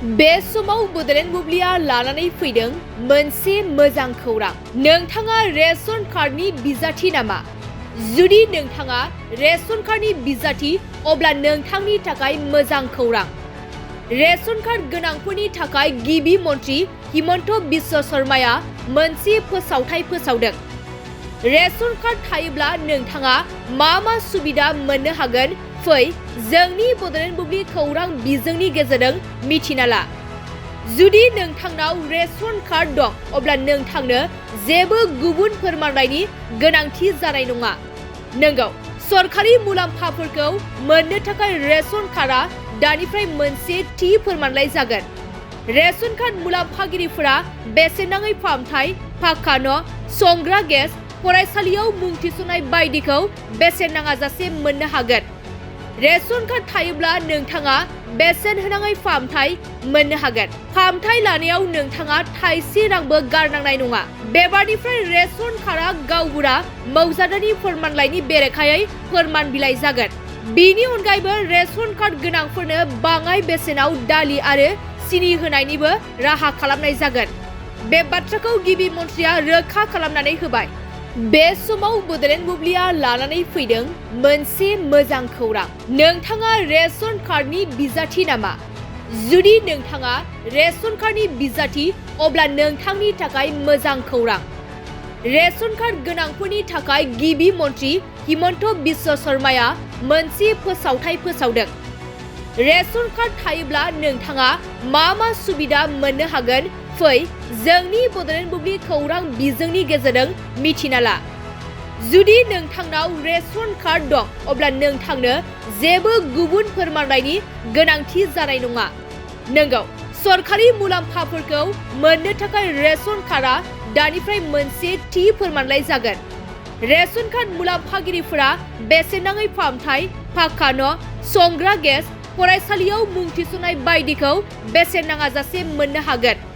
बे समाव बड'लेण्ड बुब्लिया लानानै फैदों मोनसे मोजां खौरां। नोंथाङा रेशन कार्डनि बिजाथि नामा? जुदि नोंथाङा रेशन कार्डनि बिजाथि अब्ला नोंथांनि थाखाय मोजां खौरां। रेशन कार्ड गोनांफोरनि थाखाय गिबि मन्थ्रि हिमन्त बिश्व शर्माया मोनसे फोसावथाय फोसावदों। रेशन कार्ड थायोब्ला नोंथाङा मा सुबिदा मोननो हागोन? फै जोंनि बड'लेण्ड बुब्लि खौरां बिजोंनि गेजेरजों मिथिना ला। जुदि नोंथांनाव रेशन कार्ड दं अब्ला नोंथांनो जेबो गुबुन फोरमानलाइनि गोनांथि जानाय नङा। नंगौ, सरखारि मुलाम्फाफोरखौ मोननो थाखाय रेशन कार्डआ दानिफ्राय मोनसे थि फोरमानलाइ जागोन। रेशन कार्ड मुलाम्फागिरिफोरा बेसेन नाङै फाहामथाय, पाक्का न', संग्रा गेस, फरायसालियाव मुं थिसननाय बायदिखौ बेसेन नाङाजासे मोननो हागोन। रेशन कार्ड थायोब्ला नोंथाङा बेसेन होनाङै फाहामथाय मोननो हागोन। फाहामथाय लानायाव नोंथाङा थाइसे रांबो गारनांनाय नङा। बेबारनिफ्राय रेशन कार्डआ गावबुरा मावजादारनि फोरमानलाइनि बेरेखायै फोरमान बिलाइ जागोन। बेनि अनगायैबो रेशन कार्ड गोनांफोरनो बाङाय बेसेनाव दालि आरो सिनि होनायनिबो राहा खालामनाय जागोन। बे बाथ्राखौ गिबि मन्थ्रिया रोखा खालामनानै होबाय। बे समाव बड'लेण्ड बुब्लिया लानानै फैदों मोनसे मोजां खौरां। नोंथाङा रेशन कार्डनि बिजाथि नामा? जुदि नोंथाङा रेशन कार्डनि बिजाथि अब्ला नोंथांनि थाखाय मोजां खौरां। रेशन कार्ड गोनांफोरनि थाखाय गिबि मन्थ्रि हिमन्त बिश्व शर्माया मोनसे फोसावथाय फोसावदों। रेशन कार्ड थायोब्ला नोंथाङा मा सुबिदा मोननो हागोन? फै जोंनि बड'लेण्ड बुब्लि खौरां बिजोंनि गेजेरजों मिथिना ला। जुदि नोंथांनाव रेशन कार्ड दं अब्ला नोंथांनो जेबो गुबुन फोरमानलाइनि गोनांथि जानाय नङा। नंगौ, सरखारि मुलाम्फाफोरखौ मोननो थाखाय रेशन कार्डआ दानिफ्राय मोनसे थि फोरमानलाइ जागोन। रेशन कार्ड मुलाम्फागिरिफोरा बेसेन नाङै फाहामथाय, पाक्का न', संग्रा गेस, फरायसालियाव मुं थिसननाय बायदिखौ बेसेन नाङाजासे मोननो हागोन।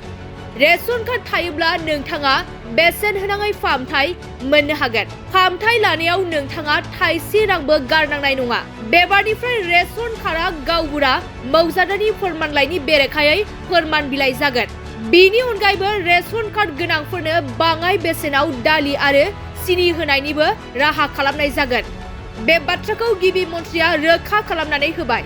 रेशन कार्ड थायोब्ला नोंथाङा बेसेन होनाङै फाहामथाय मोननो हागोन। फाहामथाय लानायाव नोंथाङा थाइसे रांबो गारनांनाय नङा। बेबारनिफ्राय रेशन कार्डआ गावबुरा मावजादारनि फोरमानलाइनि बेरेखायै फोरमान बिलाइ जागोन। बेनि अनगायैबो रेशन कार्ड गोनांफोरनो बाङाय बेसेनाव दालि आरो सिनि होनायनिबो राहा खालामनाय जागोन। बे बाथ्राखौ गिबि मन्थ्रिया रोखा खालामनानै होबाय।